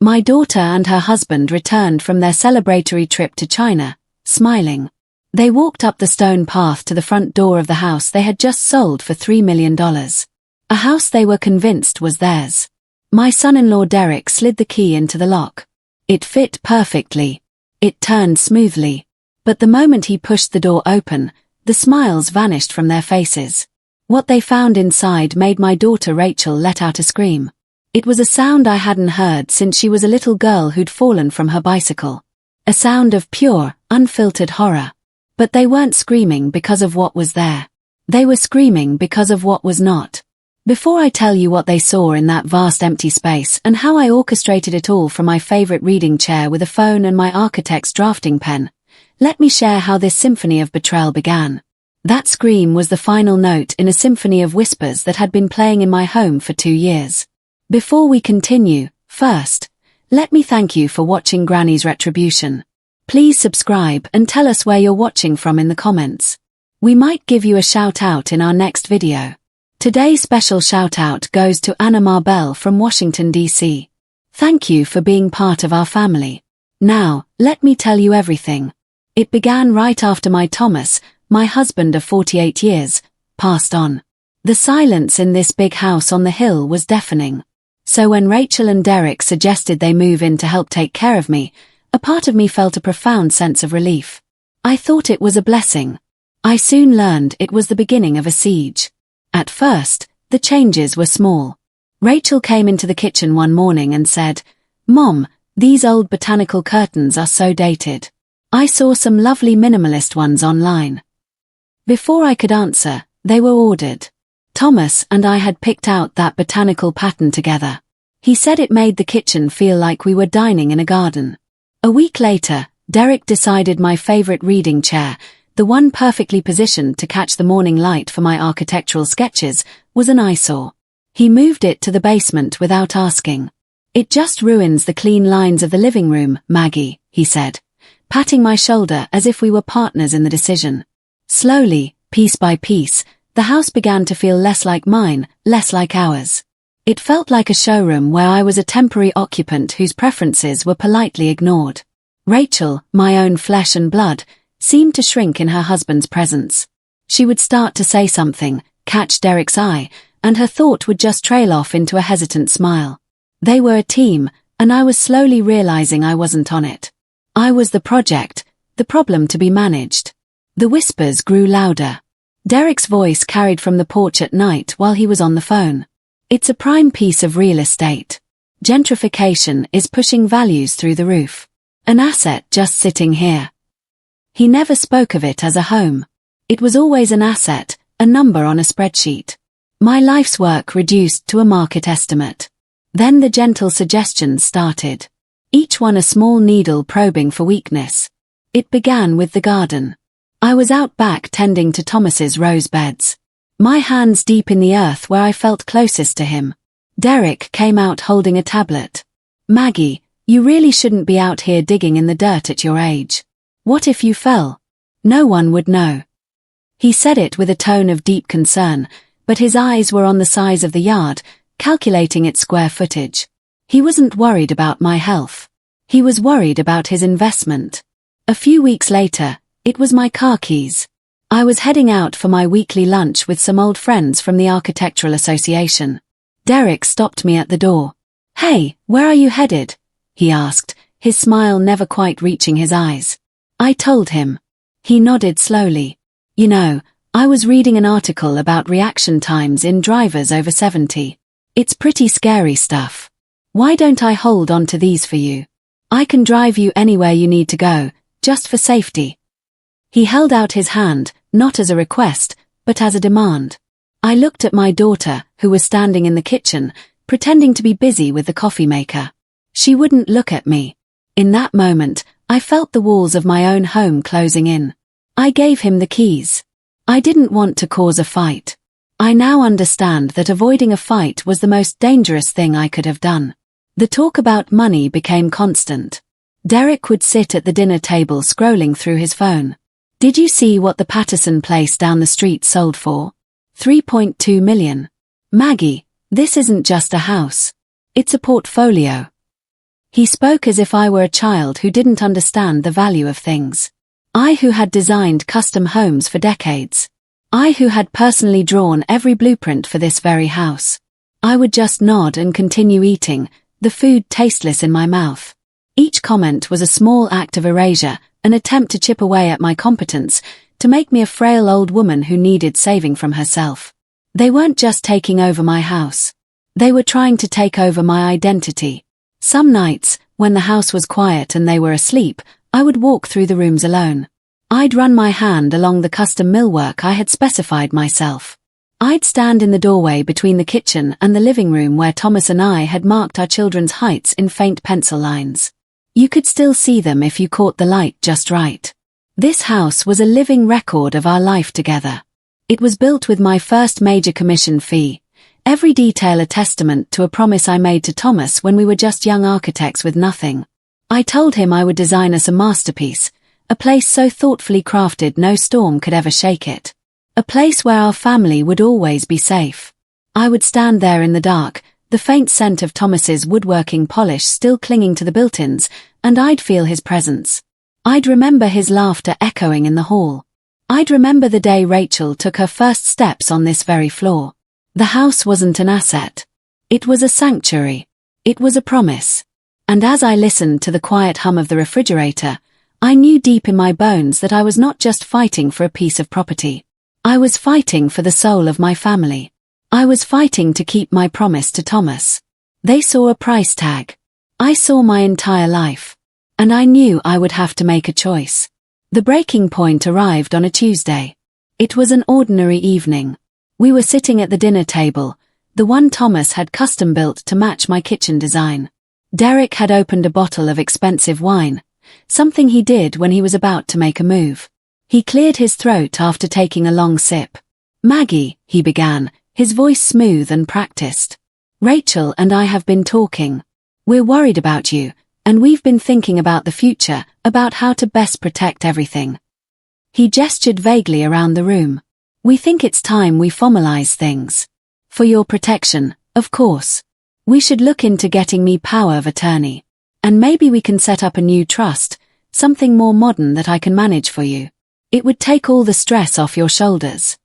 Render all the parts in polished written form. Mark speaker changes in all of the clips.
Speaker 1: My daughter and her husband returned from their celebratory trip to China, smiling. They walked up the stone path to the front door of the house they had just sold for $3 million. A house they were convinced was theirs. My son-in-law Derek slid the key into the lock. It fit perfectly. It turned smoothly. But the moment he pushed the door open, the smiles vanished from their faces. What they found inside made my daughter Rachel let out a scream. It was a sound I hadn't heard since she was a little girl who'd fallen from her bicycle. A sound of pure, unfiltered horror. But they weren't screaming because of what was there. They were screaming because of what was not. Before I tell you what they saw in that vast empty space and how I orchestrated it all from my favorite reading chair with a phone and my architect's drafting pen, let me share how this symphony of betrayal began. That scream was the final note in a symphony of whispers that had been playing in my home for 2 years. Before we continue, first, let me thank you for watching Granny's Retribution. Please subscribe and tell us where you're watching from in the comments. We might give you a shout out in our next video. Today's special shout out goes to Anna Marbell from Washington, D.C. Thank you for being part of our family. Now, let me tell you everything. It began right after Thomas, my husband of 48 years, passed on. The silence in this big house on the hill was deafening. So when Rachel and Derek suggested they move in to help take care of me, a part of me felt a profound sense of relief. I thought it was a blessing. I soon learned it was the beginning of a siege. At first, the changes were small. Rachel came into the kitchen one morning and said, "Mom, these old botanical curtains are so dated. I saw some lovely minimalist ones online." Before I could answer, they were ordered. Thomas and I had picked out that botanical pattern together. He said it made the kitchen feel like we were dining in a garden. A week later, Derek decided my favorite reading chair, the one perfectly positioned to catch the morning light for my architectural sketches, was an eyesore. He moved it to the basement without asking. "It just ruins the clean lines of the living room, Maggie," he said, patting my shoulder as if we were partners in the decision. Slowly, piece by piece, the house began to feel less like mine, less like ours. It felt like a showroom where I was a temporary occupant whose preferences were politely ignored. Rachel, my own flesh and blood, seemed to shrink in her husband's presence. She would start to say something, catch Derek's eye, and her thought would just trail off into a hesitant smile. They were a team, and I was slowly realizing I wasn't on it. I was the project, the problem to be managed. The whispers grew louder. Derek's voice carried from the porch at night while he was on the phone. "It's a prime piece of real estate. Gentrification is pushing values through the roof. An asset just sitting here." He never spoke of it as a home. It was always an asset, a number on a spreadsheet. My life's work reduced to a market estimate. Then the gentle suggestions started. Each one a small needle probing for weakness. It began with the garden. I was out back tending to Thomas's rose beds. My hands deep in the earth where I felt closest to him. Derek came out holding a tablet. "Maggie, you really shouldn't be out here digging in the dirt at your age. What if you fell? No one would know." He said it with a tone of deep concern, but his eyes were on the size of the yard, calculating its square footage. He wasn't worried about my health. He was worried about his investment. A few weeks later, it was my car keys. I was heading out for my weekly lunch with some old friends from the Architectural Association. Derek stopped me at the door. "Hey, where are you headed?" he asked, his smile never quite reaching his eyes. I told him. He nodded slowly. "You know, I was reading an article about reaction times in drivers over 70. It's pretty scary stuff. Why don't I hold on to these for you? I can drive you anywhere you need to go, just for safety." He held out his hand, not as a request, but as a demand. I looked at my daughter, who was standing in the kitchen, pretending to be busy with the coffee maker. She wouldn't look at me. In that moment, I felt the walls of my own home closing in. I gave him the keys. I didn't want to cause a fight. I now understand that avoiding a fight was the most dangerous thing I could have done. The talk about money became constant. Derek would sit at the dinner table scrolling through his phone. "Did you see what the Patterson place down the street sold for? $3.2 million. Maggie, this isn't just a house. It's a portfolio." He spoke as if I were a child who didn't understand the value of things. I who had designed custom homes for decades. I who had personally drawn every blueprint for this very house. I would just nod and continue eating, the food tasteless in my mouth. Each comment was a small act of erasure, an attempt to chip away at my competence, to make me a frail old woman who needed saving from herself. They weren't just taking over my house. They were trying to take over my identity. Some nights, when the house was quiet and they were asleep, I would walk through the rooms alone. I'd run my hand along the custom millwork I had specified myself. I'd stand in the doorway between the kitchen and the living room where Thomas and I had marked our children's heights in faint pencil lines. You could still see them if you caught the light just right. This house was a living record of our life together. It was built with my first major commission fee, every detail a testament to a promise I made to Thomas when we were just young architects with nothing. I told him I would design us a masterpiece, a place so thoughtfully crafted no storm could ever shake it. A place where our family would always be safe. I would stand there in the dark, the faint scent of Thomas's woodworking polish still clinging to the built-ins, and I'd feel his presence. I'd remember his laughter echoing in the hall. I'd remember the day Rachel took her first steps on this very floor. The house wasn't an asset. It was a sanctuary. It was a promise. And as I listened to the quiet hum of the refrigerator, I knew deep in my bones that I was not just fighting for a piece of property. I was fighting for the soul of my family. I was fighting to keep my promise to Thomas. They saw a price tag. I saw my entire life. And I knew I would have to make a choice. The breaking point arrived on a Tuesday. It was an ordinary evening. We were sitting at the dinner table, the one Thomas had custom built to match my kitchen design. Derek had opened a bottle of expensive wine, something he did when he was about to make a move. He cleared his throat after taking a long sip. "Maggie," he began, his voice smooth and practiced. "Rachel and I have been talking. We're worried about you, and we've been thinking about the future, about how to best protect everything." He gestured vaguely around the room. "We think it's time we formalize things. For your protection, of course. We should look into getting me power of attorney. And maybe we can set up a new trust, something more modern that I can manage for you. It would take all the stress off your shoulders."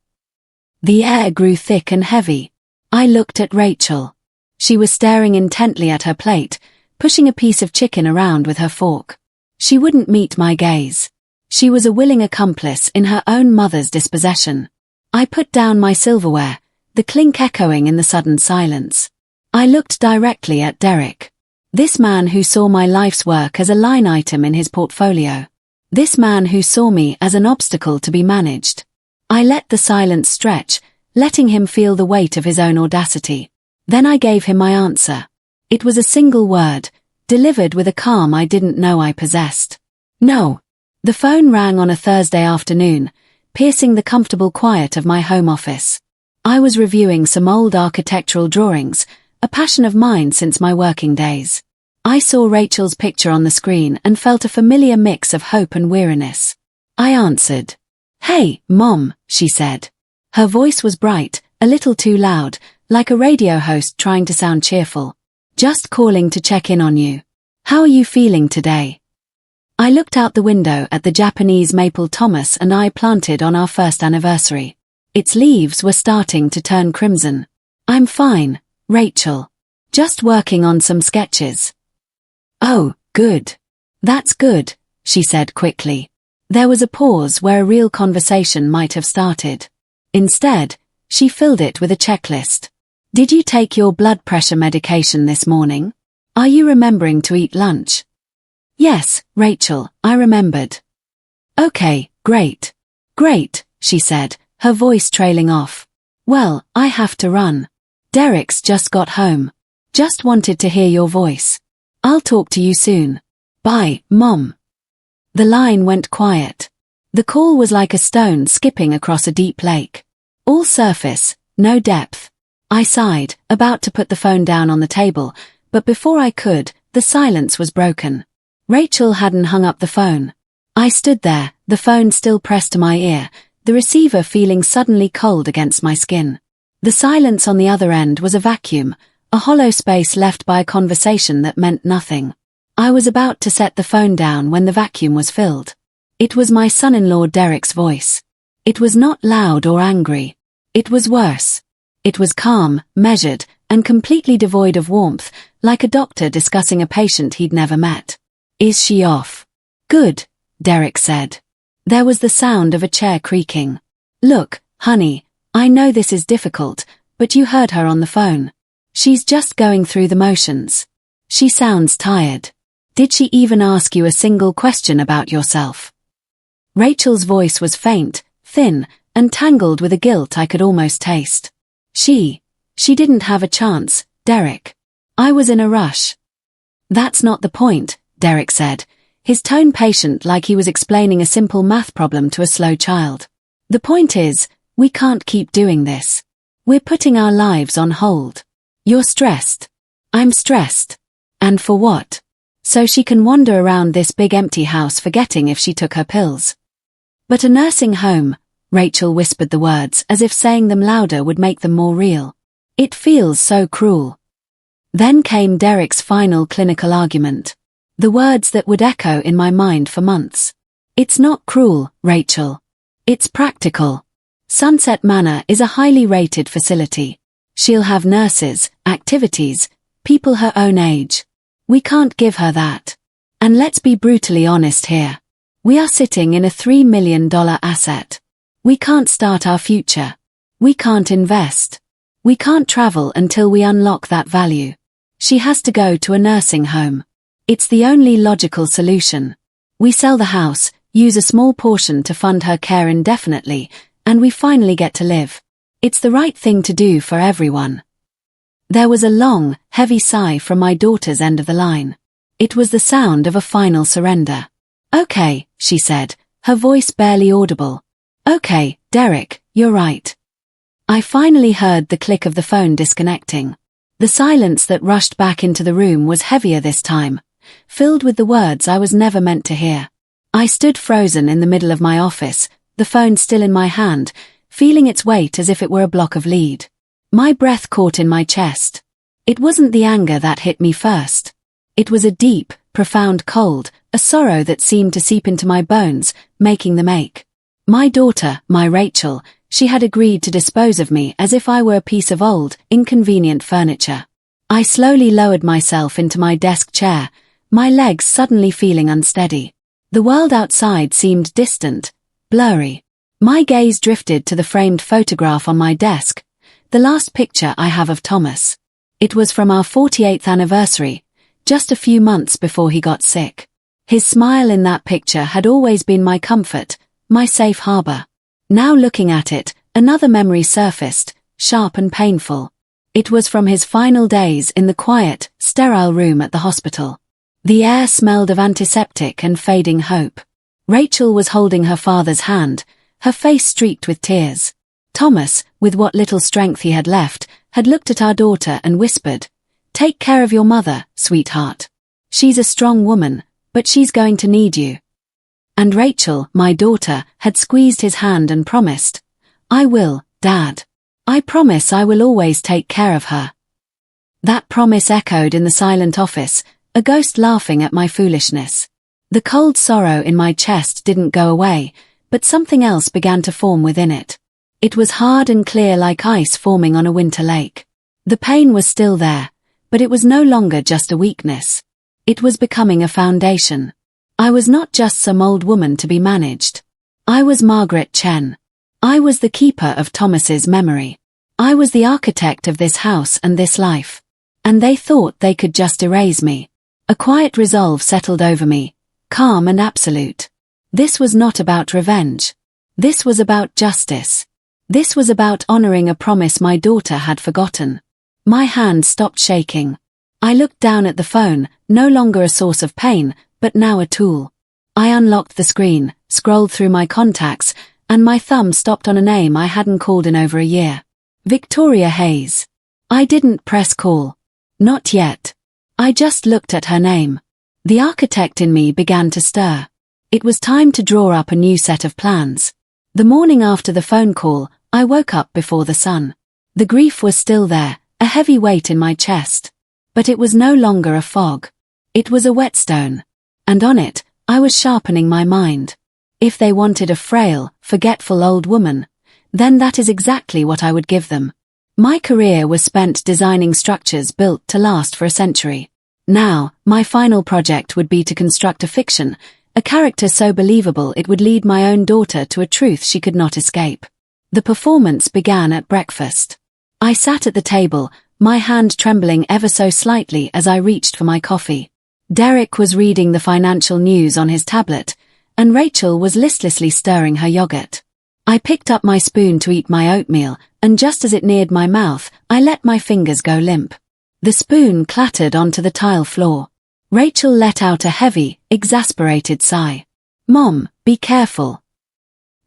Speaker 1: The air grew thick and heavy. I looked at Rachel. She was staring intently at her plate, pushing a piece of chicken around with her fork. She wouldn't meet my gaze. She was a willing accomplice in her own mother's dispossession. I put down my silverware, the clink echoing in the sudden silence. I looked directly at Derek. This man who saw my life's work as a line item in his portfolio. This man who saw me as an obstacle to be managed. I let the silence stretch, letting him feel the weight of his own audacity. Then I gave him my answer. It was a single word, delivered with a calm I didn't know I possessed. "No." The phone rang on a Thursday afternoon, piercing the comfortable quiet of my home office. I was reviewing some old architectural drawings, a passion of mine since my working days. I saw Rachel's picture on the screen and felt a familiar mix of hope and weariness. I answered. "Hey, Mom," she said. Her voice was bright, a little too loud, like a radio host trying to sound cheerful. "Just calling to check in on you. How are you feeling today?" I looked out the window at the Japanese maple Thomas and I planted on our first anniversary. Its leaves were starting to turn crimson. "I'm fine, Rachel. Just working on some sketches." "Oh, good. That's good," she said quickly. There was a pause where a real conversation might have started. Instead, she filled it with a checklist. "Did you take your blood pressure medication this morning? Are you remembering to eat lunch?" "Yes, Rachel, I remembered." "Okay, great. Great," she said, her voice trailing off. "Well, I have to run. Derek's just got home. Just wanted to hear your voice. I'll talk to you soon. Bye, Mom." The line went quiet. The call was like a stone skipping across a deep lake. All surface, no depth. I sighed, about to put the phone down on the table, but before I could, the silence was broken. Rachel hadn't hung up the phone. I stood there, the phone still pressed to my ear, the receiver feeling suddenly cold against my skin. The silence on the other end was a vacuum, a hollow space left by a conversation that meant nothing. I was about to set the phone down when the vacuum was filled. It was my son-in-law Derek's voice. It was not loud or angry. It was worse. It was calm, measured, and completely devoid of warmth, like a doctor discussing a patient he'd never met. "Is she off?" "Good," Derek said. There was the sound of a chair creaking. "Look, honey, I know this is difficult, but you heard her on the phone. She's just going through the motions. She sounds tired. Did she even ask you a single question about yourself?" Rachel's voice was faint, thin, and tangled with a guilt I could almost taste. She didn't have a chance, Derek. I was in a rush." "That's not the point," Derek said, his tone patient like he was explaining a simple math problem to a slow child. "The point is, we can't keep doing this. We're putting our lives on hold. You're stressed. I'm stressed. And for what? So she can wander around this big empty house forgetting if she took her pills." "But a nursing home," Rachel whispered the words as if saying them louder would make them more real. "It feels so cruel." Then came Derek's final clinical argument. The words that would echo in my mind for months. "It's not cruel, Rachel. It's practical. Sunset Manor is a highly rated facility. She'll have nurses, activities, people her own age. We can't give her that. And let's be brutally honest here. We are sitting in a $3 million asset. We can't start our future. We can't invest. We can't travel until we unlock that value. She has to go to a nursing home. It's the only logical solution. We sell the house, use a small portion to fund her care indefinitely, and we finally get to live. It's the right thing to do for everyone." There was a long, heavy sigh from my daughter's end of the line. It was the sound of a final surrender. "Okay," she said, her voice barely audible. "Okay, Derek, you're right." I finally heard the click of the phone disconnecting. The silence that rushed back into the room was heavier this time, filled with the words I was never meant to hear. I stood frozen in the middle of my office, the phone still in my hand, feeling its weight as if it were a block of lead. My breath caught in my chest. It wasn't the anger that hit me first. It was a deep, profound cold, a sorrow that seemed to seep into my bones, making them ache. My daughter, my Rachel, she had agreed to dispose of me as if I were a piece of old, inconvenient furniture. I slowly lowered myself into my desk chair, my legs suddenly feeling unsteady. The world outside seemed distant, blurry. My gaze drifted to the framed photograph on my desk, the last picture I have of Thomas. It was from our 48th anniversary, just a few months before he got sick. His smile in that picture had always been my comfort, my safe harbor. Now looking at it, another memory surfaced, sharp and painful. It was from his final days in the quiet, sterile room at the hospital. The air smelled of antiseptic and fading hope. Rachel was holding her father's hand, her face streaked with tears. Thomas, with what little strength he had left, had looked at our daughter and whispered, "Take care of your mother, sweetheart. She's a strong woman, but she's going to need you." And Rachel, my daughter, had squeezed his hand and promised, "I will, Dad. I promise I will always take care of her." That promise echoed in the silent office, a ghost laughing at my foolishness. The cold sorrow in my chest didn't go away, but something else began to form within it. It was hard and clear like ice forming on a winter lake. The pain was still there, but it was no longer just a weakness. It was becoming a foundation. I was not just some old woman to be managed. I was Margaret Chen. I was the keeper of Thomas's memory. I was the architect of this house and this life. And they thought they could just erase me. A quiet resolve settled over me, calm and absolute. This was not about revenge. This was about justice. This was about honoring a promise my daughter had forgotten. My hand stopped shaking. I looked down at the phone, no longer a source of pain, but now a tool. I unlocked the screen, scrolled through my contacts, and my thumb stopped on a name I hadn't called in over a year. Victoria Hayes. I didn't press call. Not yet. I just looked at her name. The architect in me began to stir. It was time to draw up a new set of plans. The morning after the phone call, I woke up before the sun. The grief was still there, a heavy weight in my chest. But it was no longer a fog. It was a whetstone. And on it, I was sharpening my mind. If they wanted a frail, forgetful old woman, then that is exactly what I would give them. My career was spent designing structures built to last for a century. Now, my final project would be to construct a fiction, a character so believable it would lead my own daughter to a truth she could not escape. The performance began at breakfast. I sat at the table, my hand trembling ever so slightly as I reached for my coffee. Derek was reading the financial news on his tablet, and Rachel was listlessly stirring her yogurt. I picked up my spoon to eat my oatmeal, and just as it neared my mouth, I let my fingers go limp. The spoon clattered onto the tile floor. Rachel let out a heavy, exasperated sigh. "Mom, be careful."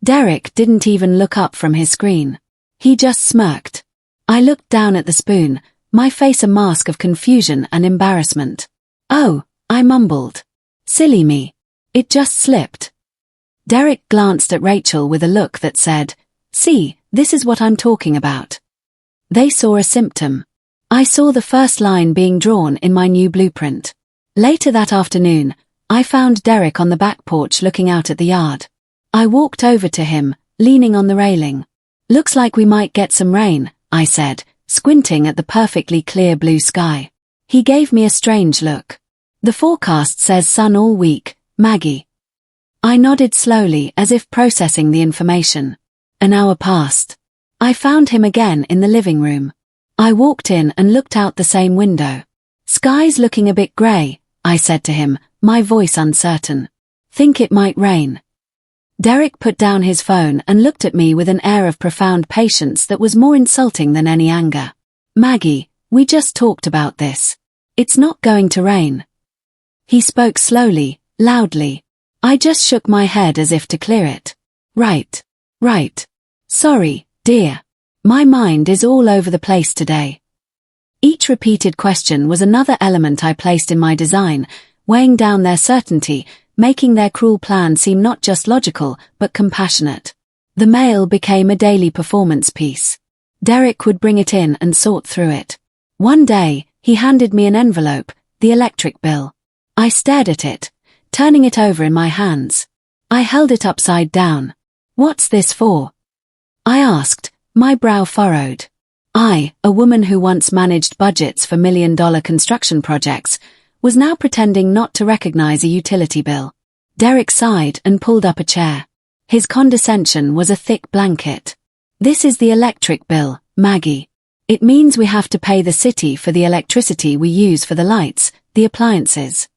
Speaker 1: Derek didn't even look up from his screen. He just smirked. I looked down at the spoon, my face a mask of confusion and embarrassment. "Oh," I mumbled. "Silly me. It just slipped." Derek glanced at Rachel with a look that said, "See, this is what I'm talking about." They saw a symptom. I saw the first line being drawn in my new blueprint. Later that afternoon, I found Derek on the back porch looking out at the yard. I walked over to him, leaning on the railing. "Looks like we might get some rain," I said, squinting at the perfectly clear blue sky. He gave me a strange look. "The forecast says sun all week, Maggie." I nodded slowly as if processing the information. An hour passed. I found him again in the living room. I walked in and looked out the same window. "Sky's looking a bit grey," I said to him, my voice uncertain. "Think it might rain." Derek put down his phone and looked at me with an air of profound patience that was more insulting than any anger. "Maggie, we just talked about this. It's not going to rain." He spoke slowly, loudly. I just shook my head as if to clear it. Right. Sorry, dear. My mind is all over the place today." Each repeated question was another element I placed in my design, weighing down their certainty, making their cruel plan seem not just logical, but compassionate. The mail became a daily performance piece. Derek would bring it in and sort through it. One day, he handed me an envelope, the electric bill. I stared at it, turning it over in my hands. I held it upside down. "What's this for?" I asked, my brow furrowed. I, a woman who once managed budgets for million-dollar construction projects, was now pretending not to recognize a utility bill. Derek sighed and pulled up a chair. His condescension was a thick blanket. "This is the electric bill, Maggie. It means we have to pay the city for the electricity we use for the lights, the appliances."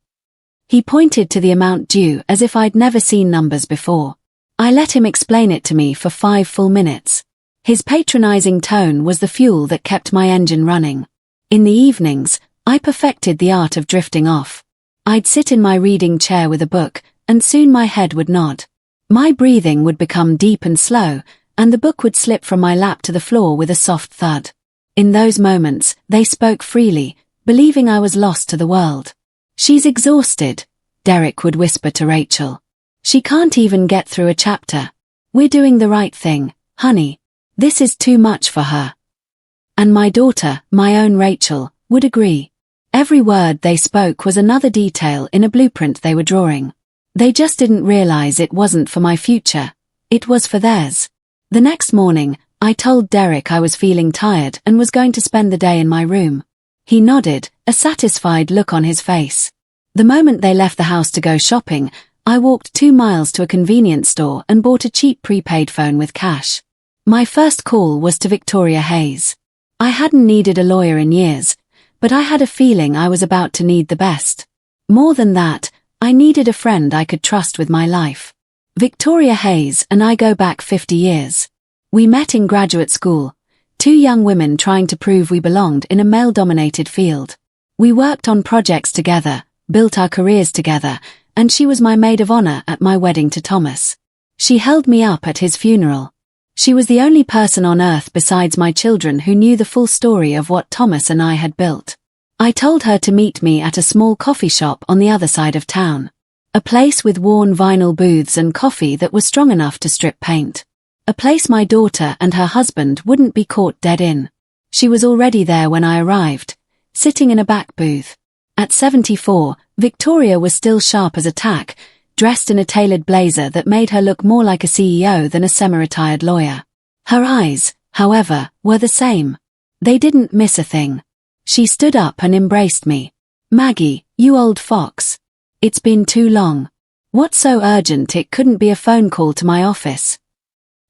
Speaker 1: He pointed to the amount due as if I'd never seen numbers before. I let him explain it to me for 5 full minutes. His patronizing tone was the fuel that kept my engine running. In the evenings, I perfected the art of drifting off. I'd sit in my reading chair with a book, and soon my head would nod. My breathing would become deep and slow, and the book would slip from my lap to the floor with a soft thud. In those moments, they spoke freely, believing I was lost to the world. "She's exhausted," Derek would whisper to Rachel. "She can't even get through a chapter. We're doing the right thing, honey. This is too much for her." And my daughter, my own Rachel, would agree. Every word they spoke was another detail in a blueprint they were drawing. They just didn't realize it wasn't for my future. It was for theirs. The next morning, I told Derek I was feeling tired and was going to spend the day in my room. He nodded, a satisfied look on his face. The moment they left the house to go shopping, I walked 2 miles to a convenience store and bought a cheap prepaid phone with cash. My first call was to Victoria Hayes. I hadn't needed a lawyer in years, but I had a feeling I was about to need the best. More than that, I needed a friend I could trust with my life. Victoria Hayes and I go back 50 years. We met in graduate school, 2 young women trying to prove we belonged in a male-dominated field. We worked on projects together, built our careers together, and she was my maid of honor at my wedding to Thomas. She held me up at his funeral. She was the only person on earth besides my children who knew the full story of what Thomas and I had built. I told her to meet me at a small coffee shop on the other side of town. A place with worn vinyl booths and coffee that was strong enough to strip paint. A place my daughter and her husband wouldn't be caught dead in. She was already there when I arrived, sitting in a back booth. At 74, Victoria was still sharp as a tack, dressed in a tailored blazer that made her look more like a CEO than a semi-retired lawyer. Her eyes, however, were the same. They didn't miss a thing. She stood up and embraced me. "Maggie, you old fox. It's been too long. What's so urgent it couldn't be a phone call to my office?"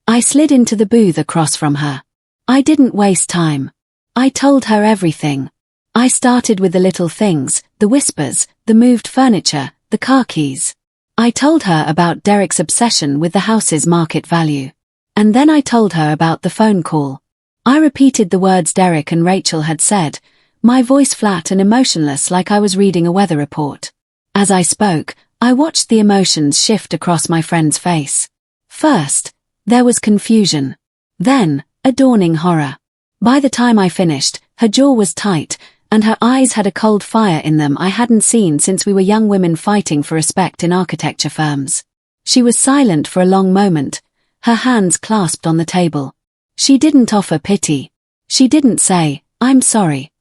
Speaker 1: I slid into the booth across from her. I didn't waste time. I told her everything. I started with the little things, the whispers, the moved furniture, the car keys. I told her about Derek's obsession with the house's market value. And then I told her about the phone call. I repeated the words Derek and Rachel had said, my voice flat and emotionless like I was reading a weather report. As I spoke, I watched the emotions shift across my friend's face. First, there was confusion. Then, a dawning horror. By the time I finished, her jaw was tight, and her eyes had a cold fire in them I hadn't seen since we were young women fighting for respect in architecture firms. She was silent for a long moment, her hands clasped on the table. She didn't offer pity. She didn't say, "I'm sorry."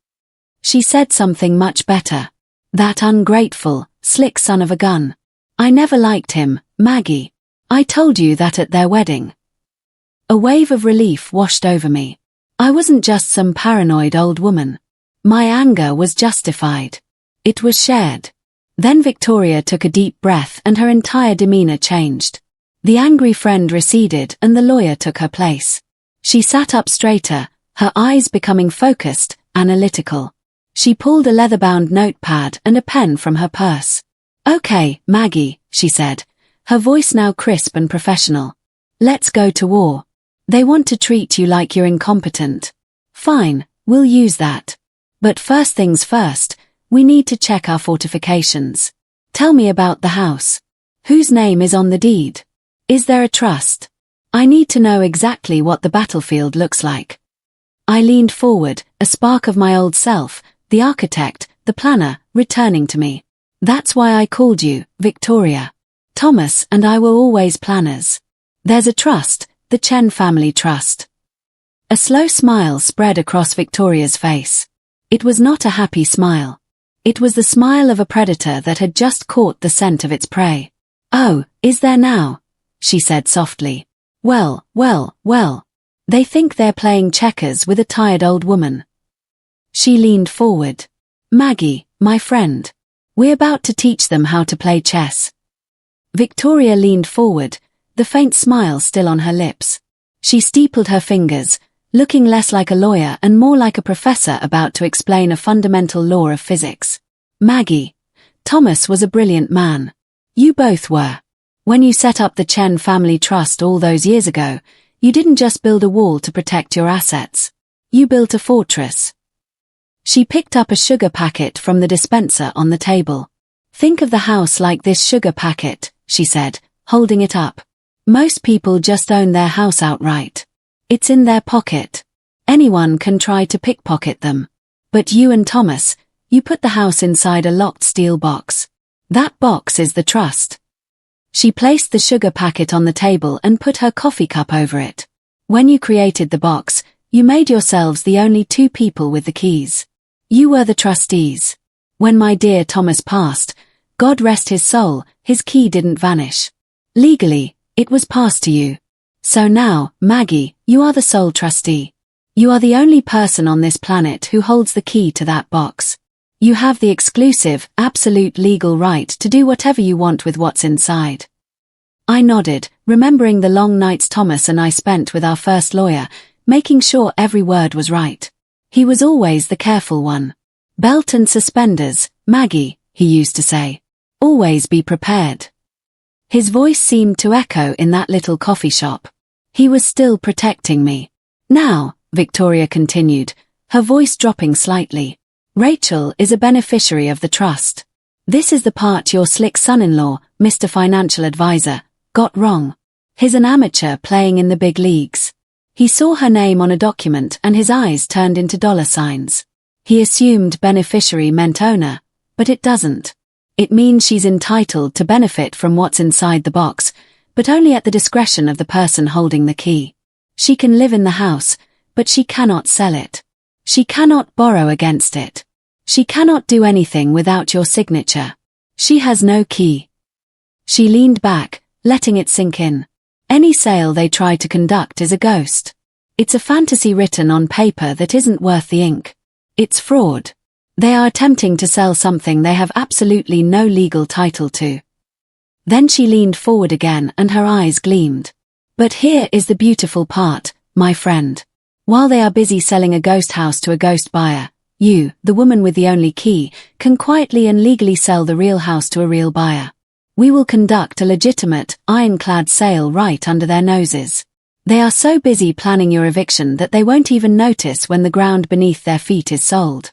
Speaker 1: She said something much better. "That ungrateful, slick son of a gun. I never liked him, Maggie. I told you that at their wedding." A wave of relief washed over me. I wasn't just some paranoid old woman. My anger was justified. It was shared. Then Victoria took a deep breath and her entire demeanor changed. The angry friend receded and the lawyer took her place. She sat up straighter, her eyes becoming focused, analytical. She pulled a leather-bound notepad and a pen from her purse. "Okay, Maggie," she said, her voice now crisp and professional. "Let's go to war. They want to treat you like you're incompetent. Fine, we'll use that. But first things first, we need to check our fortifications. Tell me about the house. Whose name is on the deed? Is there a trust? I need to know exactly what the battlefield looks like." I leaned forward, a spark of my old self, the architect, the planner, returning to me. "That's why I called you, Victoria. Thomas and I were always planners. There's a trust, the Chen family trust." A slow smile spread across Victoria's face. It was not a happy smile. It was the smile of a predator that had just caught the scent of its prey. "Oh, is there now?" she said softly. Well. They think they're playing checkers with a tired old woman." She leaned forward. "Maggie, my friend. We're about to teach them how to play chess." Victoria leaned forward, the faint smile still on her lips. She steepled her fingers, looking less like a lawyer and more like a professor about to explain a fundamental law of physics. "Maggie, Thomas was a brilliant man. You both were. When you set up the Chen family trust all those years ago, you didn't just build a wall to protect your assets. You built a fortress." She picked up a sugar packet from the dispenser on the table. "Think of the house like this sugar packet," she said, holding it up. "Most people just own their house outright. It's in their pocket. Anyone can try to pickpocket them. But you and Thomas, you put the house inside a locked steel box. That box is the trust." She placed the sugar packet on the table and put her coffee cup over it. "When you created the box, you made yourselves the only two people with the keys. You were the trustees. When my dear Thomas passed, God rest his soul, his key didn't vanish. Legally, it was passed to you. So now, Maggie, you are the sole trustee. You are the only person on this planet who holds the key to that box. You have the exclusive, absolute legal right to do whatever you want with what's inside." I nodded, remembering the long nights Thomas and I spent with our first lawyer, making sure every word was right. He was always the careful one. "Belt and suspenders, Maggie," he used to say. "Always be prepared." His voice seemed to echo in that little coffee shop. He was still protecting me. "Now," Victoria continued, her voice dropping slightly, "Rachel is a beneficiary of the trust. This is the part your slick son-in-law, Mr. Financial Advisor, got wrong. He's an amateur playing in the big leagues. He saw her name on a document and his eyes turned into dollar signs. He assumed beneficiary meant owner, but it doesn't. It means she's entitled to benefit from what's inside the box, but only at the discretion of the person holding the key. She can live in the house, but she cannot sell it. She cannot borrow against it. She cannot do anything without your signature. She has no key. She leaned back, letting it sink in. Any sale they try to conduct is a ghost. It's a fantasy written on paper that isn't worth the ink. It's fraud. They are attempting to sell something they have absolutely no legal title to. Then she leaned forward again and her eyes gleamed. But here is the beautiful part, my friend. While they are busy selling a ghost house to a ghost buyer, you, the woman with the only key, can quietly and legally sell the real house to a real buyer. We will conduct a legitimate, ironclad sale right under their noses. They are so busy planning your eviction that they won't even notice when the ground beneath their feet is sold.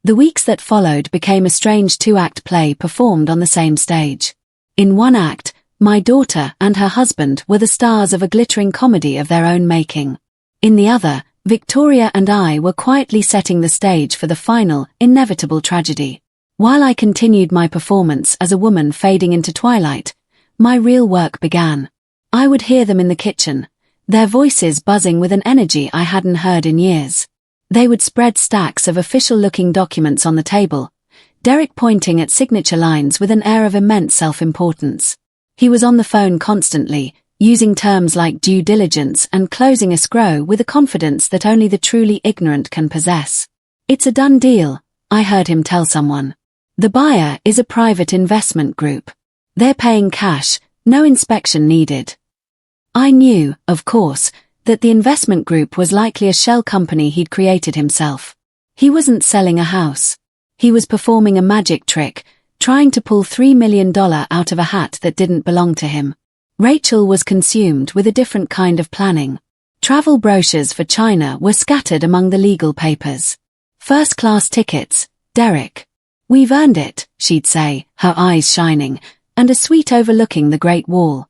Speaker 1: The weeks that followed became a strange two-act play performed on the same stage. In one act, my daughter and her husband were the stars of a glittering comedy of their own making. In the other, Victoria and I were quietly setting the stage for the final, inevitable tragedy. While I continued my performance as a woman fading into twilight, my real work began. I would hear them in the kitchen, their voices buzzing with an energy I hadn't heard in years. They would spread stacks of official-looking documents on the table, Derek pointing at signature lines with an air of immense self-importance. He was on the phone constantly, using terms like due diligence and closing escrow with a confidence that only the truly ignorant can possess. It's a done deal, I heard him tell someone. The buyer is a private investment group. They're paying cash, no inspection needed. I knew, of course, that the investment group was likely a shell company he'd created himself. He wasn't selling a house. He was performing a magic trick, trying to pull $3 million out of a hat that didn't belong to him. Rachel was consumed with a different kind of planning. Travel brochures for China were scattered among the legal papers. First-class tickets, Derek. We've earned it, she'd say, her eyes shining, and a suite overlooking the Great Wall.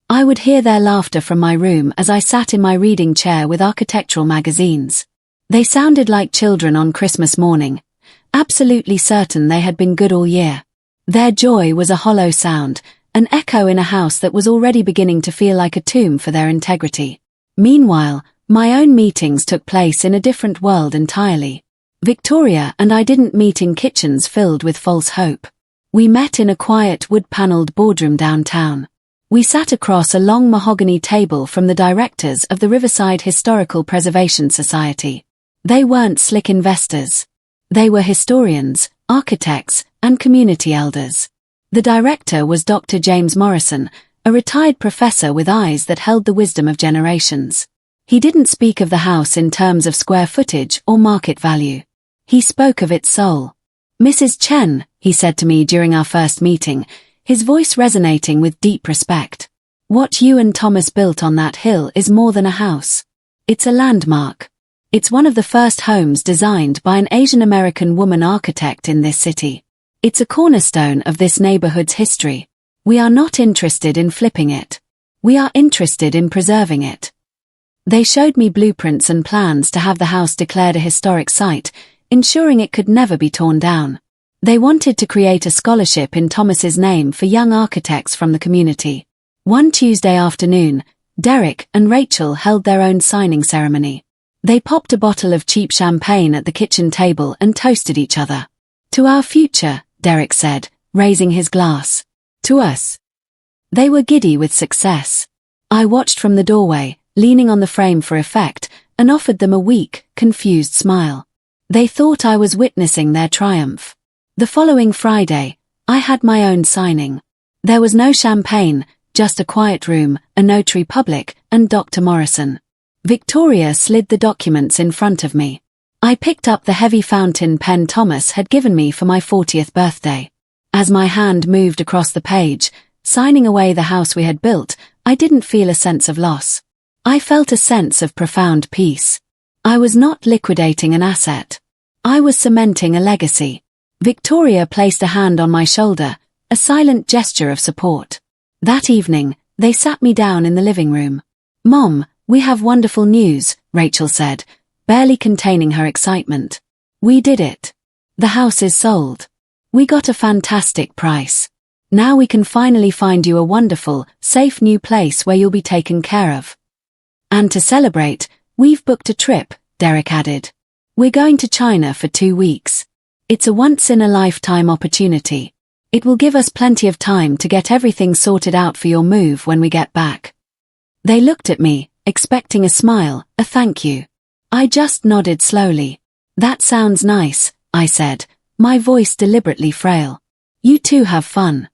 Speaker 1: I would hear their laughter from my room as I sat in my reading chair with architectural magazines. They sounded like children on Christmas morning, absolutely certain they had been good all year. Their joy was a hollow sound, an echo in a house that was already beginning to feel like a tomb for their integrity. Meanwhile, my own meetings took place in a different world entirely. Victoria and I didn't meet in kitchens filled with false hope. We met in a quiet wood-paneled boardroom downtown. We sat across a long mahogany table from the directors of the Riverside Historical Preservation Society. They weren't slick investors. They were historians, architects, and community elders. The director was Dr. James Morrison, a retired professor with eyes that held the wisdom of generations. He didn't speak of the house in terms of square footage or market value. He spoke of its soul. Mrs. Chen, he said to me during our first meeting, his voice resonating with deep respect. What you and Thomas built on that hill is more than a house. It's a landmark. It's one of the first homes designed by an Asian American woman architect in this city. It's a cornerstone of this neighborhood's history. We are not interested in flipping it. We are interested in preserving it. They showed me blueprints and plans to have the house declared a historic site, ensuring it could never be torn down. They wanted to create a scholarship in Thomas's name for young architects from the community. One Tuesday afternoon, Derek and Rachel held their own signing ceremony. They popped a bottle of cheap champagne at the kitchen table and toasted each other. To our future, Derek said, raising his glass. To us. They were giddy with success. I watched from the doorway, leaning on the frame for effect, and offered them a weak, confused smile. They thought I was witnessing their triumph. The following Friday, I had my own signing. There was no champagne, just a quiet room, a notary public, and Dr. Morrison. Victoria slid the documents in front of me. I picked up the heavy fountain pen Thomas had given me for my 40th birthday. As my hand moved across the page, signing away the house we had built, I didn't feel a sense of loss. I felt a sense of profound peace. I was not liquidating an asset. I was cementing a legacy. Victoria placed a hand on my shoulder, a silent gesture of support. That evening, they sat me down in the living room. Mom, we have wonderful news, Rachel said, barely containing her excitement. We did it. The house is sold. We got a fantastic price. Now we can finally find you a wonderful, safe new place where you'll be taken care of. And to celebrate, we've booked a trip, Derek added. We're going to China for 2 weeks. It's a once-in-a-lifetime opportunity. It will give us plenty of time to get everything sorted out for your move when we get back." They looked at me, expecting a smile, a thank you. I just nodded slowly. "That sounds nice," I said, my voice deliberately frail. "You two have fun."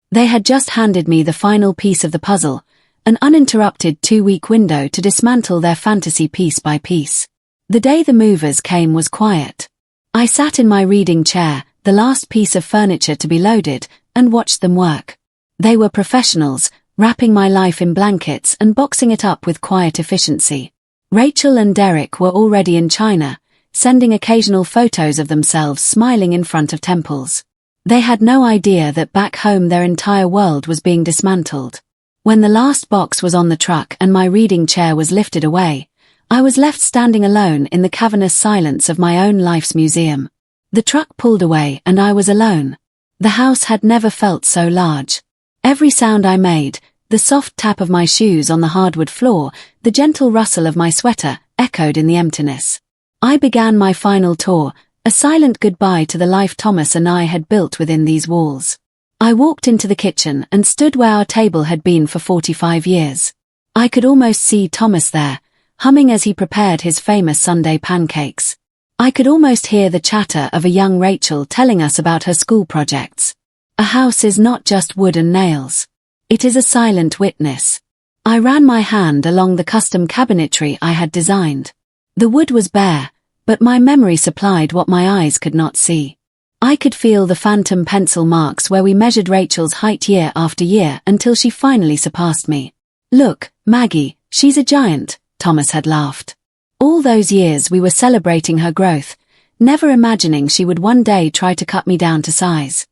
Speaker 1: They had just handed me the final piece of the puzzle, an uninterrupted 2-week window to dismantle their fantasy piece by piece. The day the movers came was quiet. I sat in my reading chair, the last piece of furniture to be loaded, and watched them work. They were professionals, wrapping my life in blankets and boxing it up with quiet efficiency. Rachel and Derek were already in China, sending occasional photos of themselves smiling in front of temples. They had no idea that back home their entire world was being dismantled. When the last box was on the truck and my reading chair was lifted away, I was left standing alone in the cavernous silence of my own life's museum. The truck pulled away and I was alone. The house had never felt so large. Every sound I made, the soft tap of my shoes on the hardwood floor, the gentle rustle of my sweater, echoed in the emptiness. I began my final tour, a silent goodbye to the life Thomas and I had built within these walls. I walked into the kitchen and stood where our table had been for 45 years. I could almost see Thomas there, humming as he prepared his famous Sunday pancakes. I could almost hear the chatter of a young Rachel telling us about her school projects. A house is not just wood and nails. It is a silent witness. I ran my hand along the custom cabinetry I had designed. The wood was bare, but my memory supplied what my eyes could not see. I could feel the phantom pencil marks where we measured Rachel's height year after year until she finally surpassed me. "Look, Maggie, she's a giant," Thomas had laughed. All those years we were celebrating her growth, never imagining she would one day try to cut me down to size.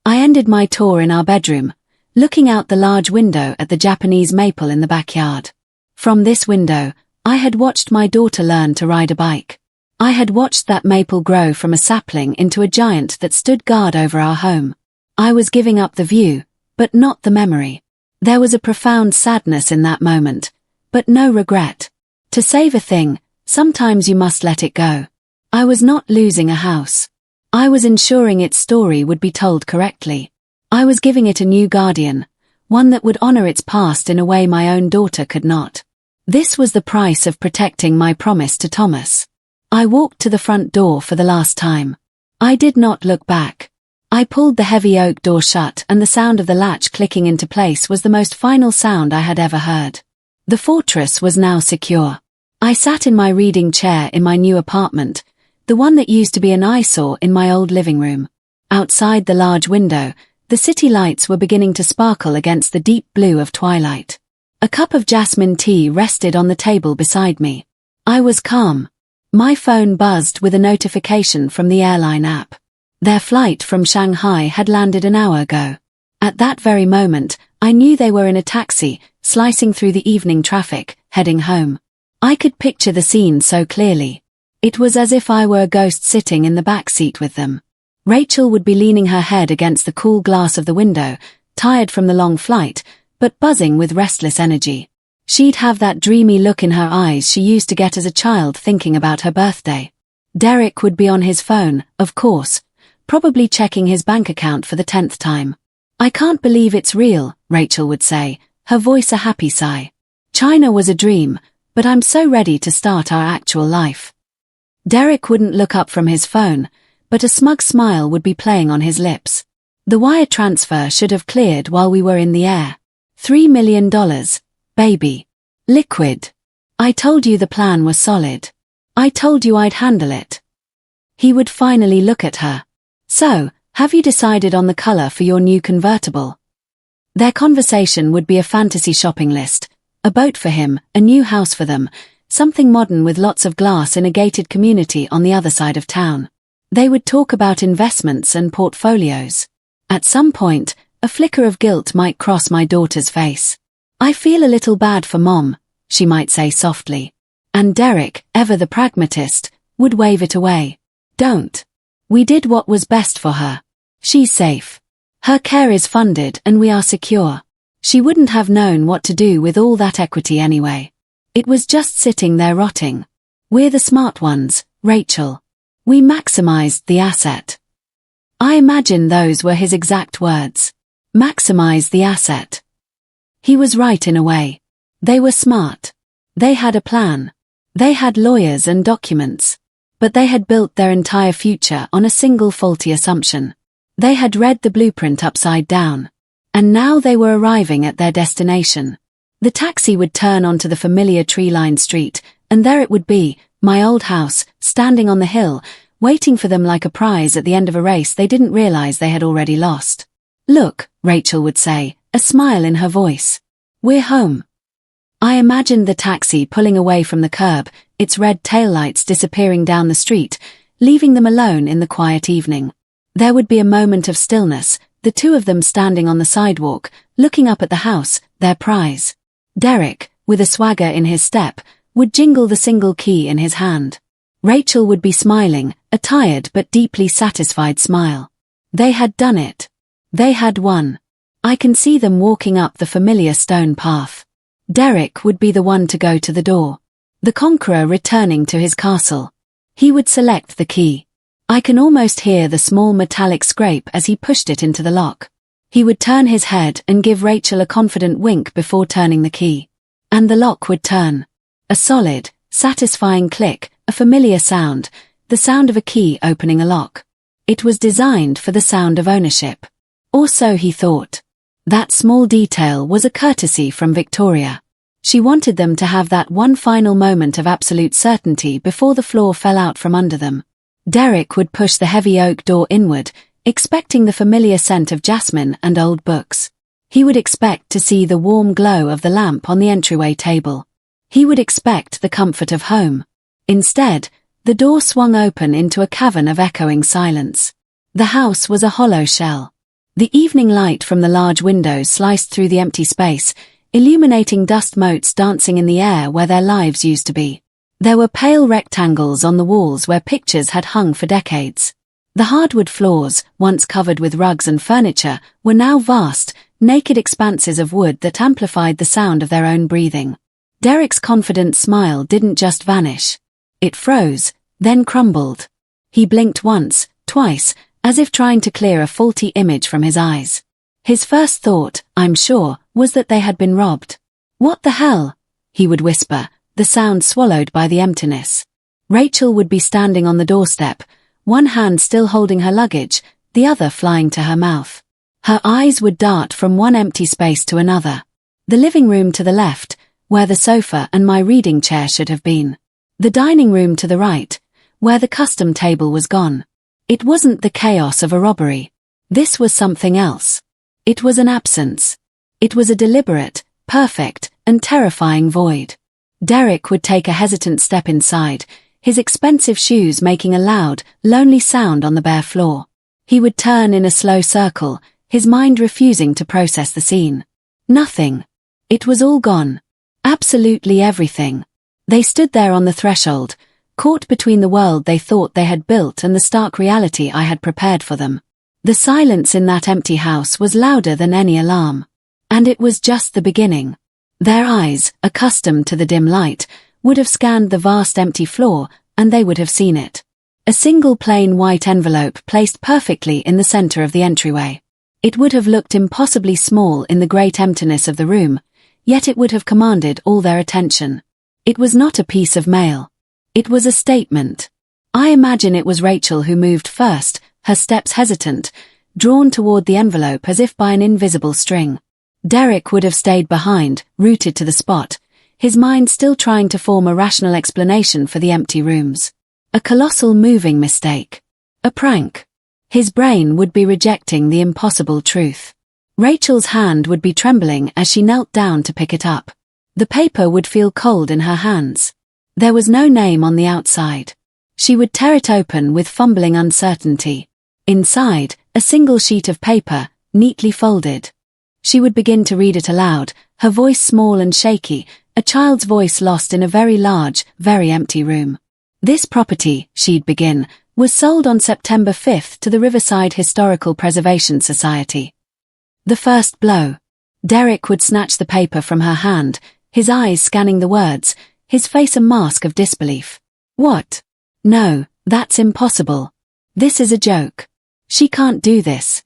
Speaker 1: I ended my tour in our bedroom, looking out the large window at the Japanese maple in the backyard. From this window, I had watched my daughter learn to ride a bike. I had watched that maple grow from a sapling into a giant that stood guard over our home. I was giving up the view, but not the memory. There was a profound sadness in that moment, but no regret. To save a thing, sometimes you must let it go. I was not losing a house. I was ensuring its story would be told correctly. I was giving it a new guardian, one that would honor its past in a way my own daughter could not. This was the price of protecting my promise to Thomas. I walked to the front door for the last time. I did not look back. I pulled the heavy oak door shut and the sound of the latch clicking into place was the most final sound I had ever heard. The fortress was now secure. I sat in my reading chair in my new apartment, the one that used to be an eyesore in my old living room. Outside the large window, the city lights were beginning to sparkle against the deep blue of twilight. A cup of jasmine tea rested on the table beside me. I was calm. My phone buzzed with a notification from the airline app. Their flight from Shanghai had landed an hour ago. At that very moment, I knew they were in a taxi, slicing through the evening traffic, heading home. I could picture the scene so clearly. It was as if I were a ghost sitting in the back seat with them. Rachel would be leaning her head against the cool glass of the window, tired from the long flight, but buzzing with restless energy. She'd have that dreamy look in her eyes she used to get as a child thinking about her birthday. Derek would be on his phone, of course, probably checking his bank account for the 10th time. "I can't believe it's real," Rachel would say, her voice a happy sigh. "China was a dream, but I'm so ready to start our actual life." Derek wouldn't look up from his phone, but a smug smile would be playing on his lips. The wire transfer should have cleared while we were in the air. $3 million, baby. Liquid. I told you the plan was solid. I told you I'd handle it. He would finally look at her. "So, have you decided on the color for your new convertible?" Their conversation would be a fantasy shopping list, a boat for him, a new house for them, something modern with lots of glass in a gated community on the other side of town. They would talk about investments and portfolios. At some point, a flicker of guilt might cross my daughter's face. "I feel a little bad for Mom," she might say softly. And Derek, ever the pragmatist, would wave it away. "Don't. We did what was best for her. She's safe. Her care is funded and we are secure. She wouldn't have known what to do with all that equity anyway. It was just sitting there rotting. We're the smart ones, Rachel. We maximized the asset. I imagine those were his exact words. Maximize the asset. He was right in a way. They were smart. They had a plan. They had lawyers and documents. But they had built their entire future on a single faulty assumption. They had read the blueprint upside down. And now they were arriving at their destination. The taxi would turn onto the familiar tree-lined street, and there it would be, my old house, standing on the hill, waiting for them like a prize at the end of a race they didn't realize they had already lost. Look, Rachel would say, a smile in her voice. We're home. I imagined the taxi pulling away from the curb, its red taillights disappearing down the street, leaving them alone in the quiet evening. There would be a moment of stillness, the two of them standing on the sidewalk, looking up at the house, their prize. Derek, with a swagger in his step, would jingle the single key in his hand. Rachel would be smiling, a tired but deeply satisfied smile. They had done it. They had won. I can see them walking up the familiar stone path. Derek would be the one to go to the door. The conqueror returning to his castle. He would select the key. I can almost hear the small metallic scrape as he pushed it into the lock. He would turn his head and give Rachel a confident wink before turning the key. And the lock would turn. A solid, satisfying click, a familiar sound, the sound of a key opening a lock. It was designed for the sound of ownership. Or so he thought. That small detail was a courtesy from Victoria. She wanted them to have that one final moment of absolute certainty before the floor fell out from under them. Derek would push the heavy oak door inward, expecting the familiar scent of jasmine and old books. He would expect to see the warm glow of the lamp on the entryway table. He would expect the comfort of home. Instead, the door swung open into a cavern of echoing silence. The house was a hollow shell. The evening light from the large windows sliced through the empty space, illuminating dust motes dancing in the air where their lives used to be. There were pale rectangles on the walls where pictures had hung for decades. The hardwood floors, once covered with rugs and furniture, were now vast, naked expanses of wood that amplified the sound of their own breathing. Derek's confident smile didn't just vanish. It froze, then crumbled. He blinked once, twice, as if trying to clear a faulty image from his eyes. His first thought, I'm sure, was that they had been robbed. What the hell? He would whisper, the sound swallowed by the emptiness. Rachel would be standing on the doorstep, one hand still holding her luggage, the other flying to her mouth. Her eyes would dart from one empty space to another. The living room to the left, where the sofa and my reading chair should have been. The dining room to the right, where the custom table was gone. It wasn't the chaos of a robbery. This was something else. It was an absence. It was a deliberate, perfect, and terrifying void. Derek would take a hesitant step inside, his expensive shoes making a loud, lonely sound on the bare floor. He would turn in a slow circle, his mind refusing to process the scene. Nothing. It was all gone. Absolutely everything. They stood there on the threshold, caught between the world they thought they had built and the stark reality I had prepared for them. The silence in that empty house was louder than any alarm. And it was just the beginning. Their eyes, accustomed to the dim light, would have scanned the vast empty floor, and they would have seen it. A single plain white envelope placed perfectly in the center of the entryway. It would have looked impossibly small in the great emptiness of the room, yet it would have commanded all their attention. It was not a piece of mail. It was a statement. I imagine it was Rachel who moved first, her steps hesitant, drawn toward the envelope as if by an invisible string. Derek would have stayed behind, rooted to the spot, his mind still trying to form a rational explanation for the empty rooms. A colossal moving mistake. A prank. His brain would be rejecting the impossible truth. Rachel's hand would be trembling as she knelt down to pick it up. The paper would feel cold in her hands. There was no name on the outside. She would tear it open with fumbling uncertainty. Inside, a single sheet of paper, neatly folded. She would begin to read it aloud, her voice small and shaky, a child's voice lost in a very large, very empty room. This property, she'd begin, was sold on September 5th to the Riverside Historical Preservation Society. The first blow. Derek would snatch the paper from her hand, his eyes scanning the words, his face a mask of disbelief. What? No, That's impossible. This is a joke. She can't do this.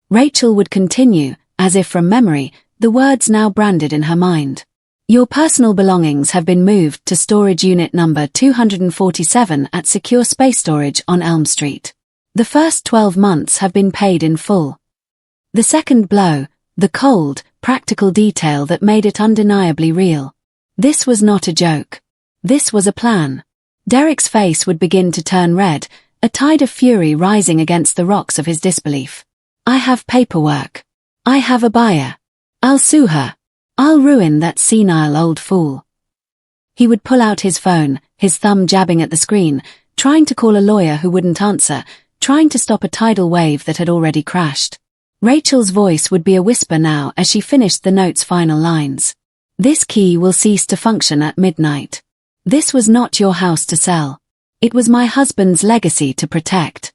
Speaker 1: Rachel would continue, as if from memory, the words now branded in her mind. Your personal belongings have been moved to storage unit number 247 at Secure Space Storage on Elm Street. The first 12 months have been paid in full. The second blow, the cold, practical detail that made it undeniably real. This was not a joke. This was a plan. Derek's face would begin to turn red, a tide of fury rising against the rocks of his disbelief. I have paperwork. I have a buyer. I'll sue her. I'll ruin that senile old fool. He would pull out his phone, his thumb jabbing at the screen, trying to call a lawyer who wouldn't answer, trying to stop a tidal wave that had already crashed. Rachel's voice would be a whisper now as she finished the note's final lines. This key will cease to function at midnight. This was not your house to sell. It was my husband's legacy to protect.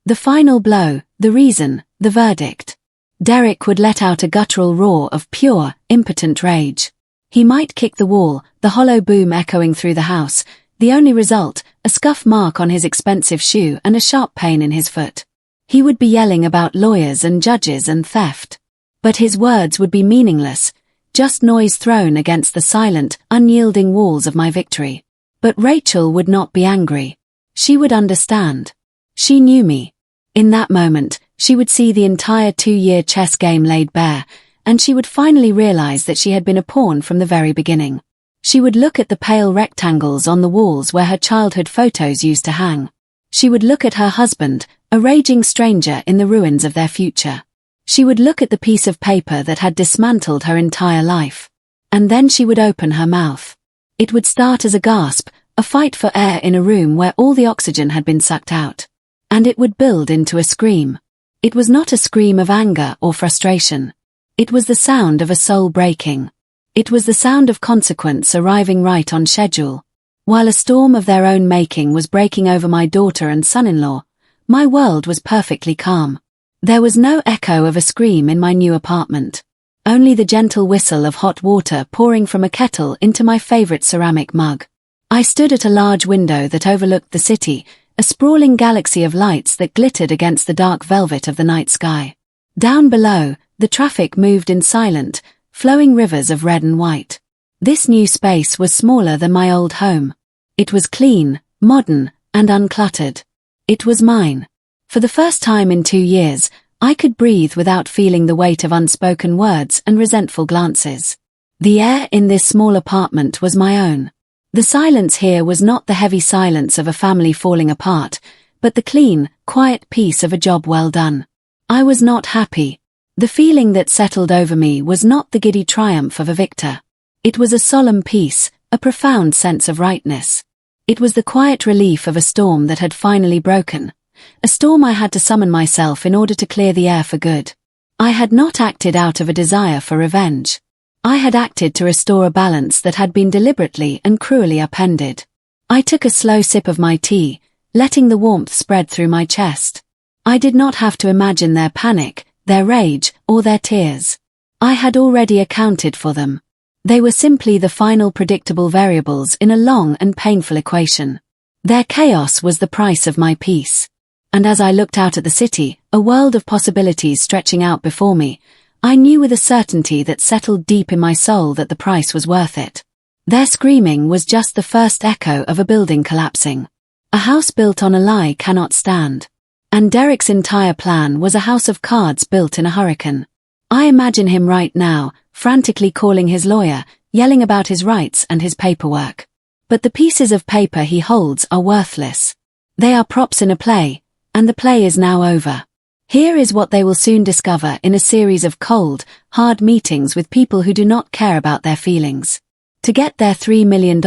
Speaker 1: The final blow, the reason, the verdict. Derek would let out a guttural roar of pure, impotent rage. He might kick the wall, the hollow boom echoing through the house, the only result, a scuff mark on his expensive shoe and a sharp pain in his foot. He would be yelling about lawyers and judges and theft. But his words would be meaningless, just noise thrown against the silent, unyielding walls of my victory. But Rachel would not be angry. She would understand. She knew me. In that moment, she would see the entire 2-year chess game laid bare, and she would finally realize that she had been a pawn from the very beginning. She would look at the pale rectangles on the walls where her childhood photos used to hang. She would look at her husband, a raging stranger in the ruins of their future. She would look at the piece of paper that had dismantled her entire life. And then she would open her mouth. It would start as a gasp, a fight for air in a room where all the oxygen had been sucked out. And it would build into a scream. It was not a scream of anger or frustration. It was the sound of a soul breaking. It was the sound of consequence arriving right on schedule. While a storm of their own making was breaking over my daughter and son-in-law, my world was perfectly calm. There was no echo of a scream in my new apartment. Only the gentle whistle of hot water pouring from a kettle into my favorite ceramic mug. I stood at a large window that overlooked the city, a sprawling galaxy of lights that glittered against the dark velvet of the night sky. Down below, the traffic moved in silent, flowing rivers of red and white. This new space was smaller than my old home. It was clean, modern, and uncluttered. It was mine. For the first time in 2 years, I could breathe without feeling the weight of unspoken words and resentful glances. The air in this small apartment was my own. The silence here was not the heavy silence of a family falling apart, but the clean, quiet peace of a job well done. I was not happy. The feeling that settled over me was not the giddy triumph of a victor. It was a solemn peace, a profound sense of rightness. It was the quiet relief of a storm that had finally broken. A storm I had to summon myself in order to clear the air for good. I had not acted out of a desire for revenge. I had acted to restore a balance that had been deliberately and cruelly upended. I took a slow sip of my tea, letting the warmth spread through my chest. I did not have to imagine their panic, their rage, or their tears. I had already accounted for them. They were simply the final predictable variables in a long and painful equation. Their chaos was the price of my peace. And as I looked out at the city, a world of possibilities stretching out before me, I knew with a certainty that settled deep in my soul that the price was worth it. Their screaming was just the first echo of a building collapsing. A house built on a lie cannot stand. And Derek's entire plan was a house of cards built in a hurricane. I imagine him right now, frantically calling his lawyer, yelling about his rights and his paperwork. But the pieces of paper he holds are worthless. They are props in a play, and the play is now over. Here is what they will soon discover in a series of cold, hard meetings with people who do not care about their feelings. To get their $3 million,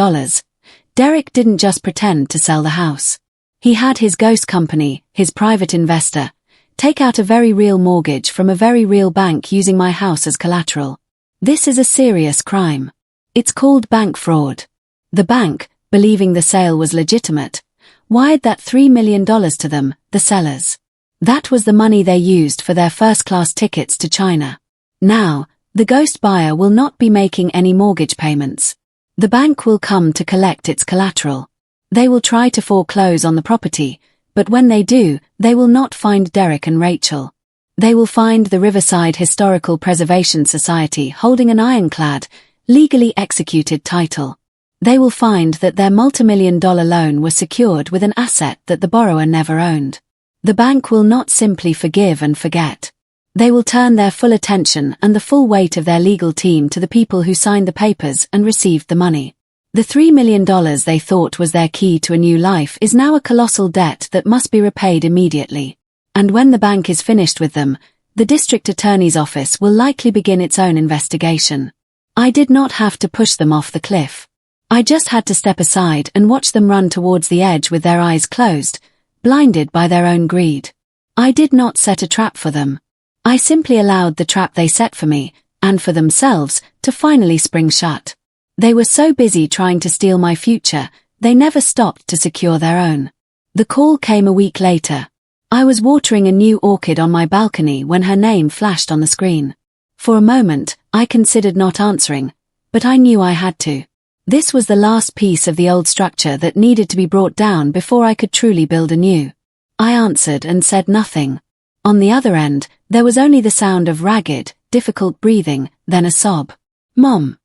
Speaker 1: Derek didn't just pretend to sell the house. He had his ghost company, his private investor, take out a very real mortgage from a very real bank using my house as collateral. This is a serious crime. It's called bank fraud. The bank, believing the sale was legitimate, wired that $3 million to them, the sellers. That was the money they used for their first-class tickets to China. Now, the ghost buyer will not be making any mortgage payments. The bank will come to collect its collateral. They will try to foreclose on the property, but when they do, they will not find Derek and Rachel. They will find the Riverside Historical Preservation Society holding an ironclad, legally executed title. They will find that their multimillion-dollar loan was secured with an asset that the borrower never owned. The bank will not simply forgive and forget. They will turn their full attention and the full weight of their legal team to the people who signed the papers and received the money. The $3 million they thought was their key to a new life is now a colossal debt that must be repaid immediately. And when the bank is finished with them, the district attorney's office will likely begin its own investigation. I did not have to push them off the cliff. I just had to step aside and watch them run towards the edge with their eyes closed, blinded by their own greed. I did not set a trap for them. I simply allowed the trap they set for me, and for themselves, to finally spring shut. They were so busy trying to steal my future, they never stopped to secure their own. The call came a week later. I was watering a new orchid on my balcony when her name flashed on the screen. For a moment, I considered not answering, but I knew I had to. This was the last piece of the old structure that needed to be brought down before I could truly build anew. I answered and said nothing. On the other end, there was only the sound of ragged, difficult breathing, then a sob. "Mom."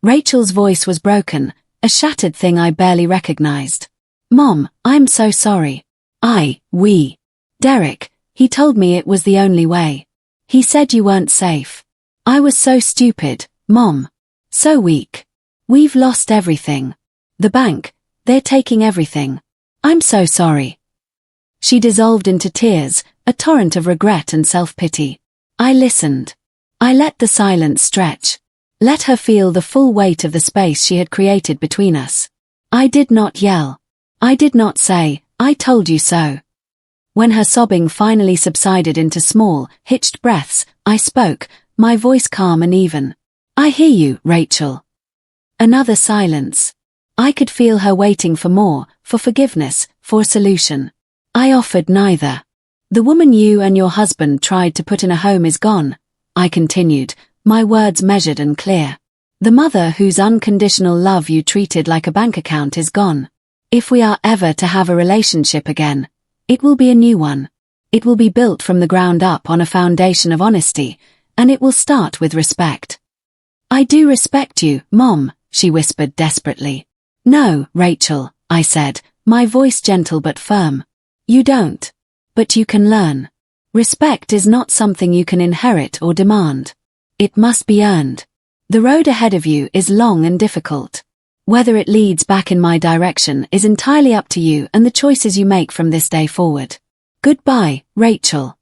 Speaker 1: Rachel's voice was broken, a shattered thing I barely recognized. "Mom, I'm so sorry. We. Derek, he told me it was the only way. He said you weren't safe. I was so stupid, Mom. So weak. We've lost everything. The bank, they're taking everything. I'm so sorry." She dissolved into tears, a torrent of regret and self-pity. I listened. I let the silence stretch. Let her feel the full weight of the space she had created between us. I did not yell. I did not say, "I told you so." When her sobbing finally subsided into small, hitched breaths, I spoke, my voice calm and even. "I hear you, Rachel." Another silence. I could feel her waiting for more, for forgiveness, for a solution. I offered neither. "The woman you and your husband tried to put in a home is gone," I continued, my words measured and clear. "The mother whose unconditional love you treated like a bank account is gone. If we are ever to have a relationship again, it will be a new one. It will be built from the ground up on a foundation of honesty, and it will start with respect." "I do respect you, Mom," she whispered desperately. "No, Rachel," I said, my voice gentle but firm. "You don't. But you can learn. Respect is not something you can inherit or demand. It must be earned. The road ahead of you is long and difficult. Whether it leads back in my direction is entirely up to you and the choices you make from this day forward. Goodbye, Rachel."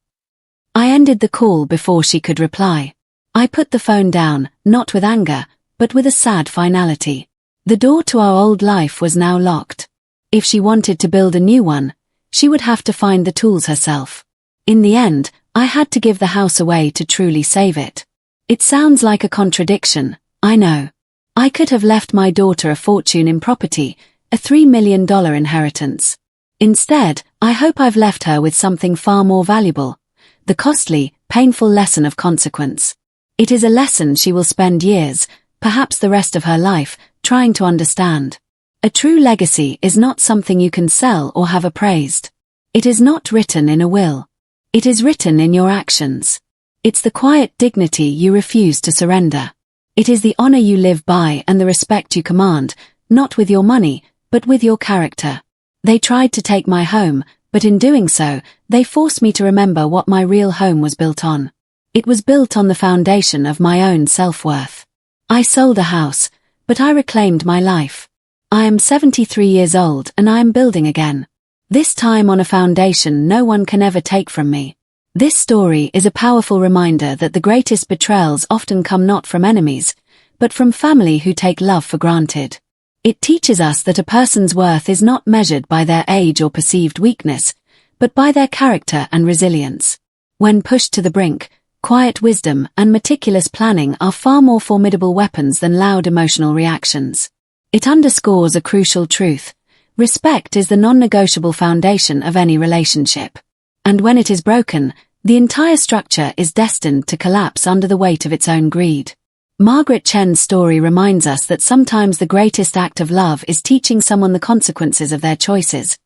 Speaker 1: I ended the call before she could reply. I put the phone down, not with anger, but with a sad finality. The door to our old life was now locked. If she wanted to build a new one, she would have to find the tools herself. In the end, I had to give the house away to truly save it. It sounds like a contradiction, I know. I could have left my daughter a fortune in property, a $3 million inheritance. Instead, I hope I've left her with something far more valuable, the costly, painful lesson of consequence. It is a lesson she will spend years, perhaps the rest of her life, trying to understand. A true legacy is not something you can sell or have appraised. It is not written in a will. It is written in your actions. It's the quiet dignity you refuse to surrender. It is the honor you live by and the respect you command, not with your money, but with your character. They tried to take my home, but in doing so, they forced me to remember what my real home was built on. It was built on the foundation of my own self-worth. I sold a house, but I reclaimed my life. I am 73 years old and I am building again. This time on a foundation no one can ever take from me. This story is a powerful reminder that the greatest betrayals often come not from enemies, but from family who take love for granted. It teaches us that a person's worth is not measured by their age or perceived weakness, but by their character and resilience. When pushed to the brink, quiet wisdom and meticulous planning are far more formidable weapons than loud emotional reactions. It underscores a crucial truth. Respect is the non-negotiable foundation of any relationship. And when it is broken, the entire structure is destined to collapse under the weight of its own greed. Margaret Chen's story reminds us that sometimes the greatest act of love is teaching someone the consequences of their choices,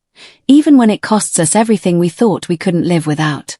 Speaker 1: even when it costs us everything we thought we couldn't live without.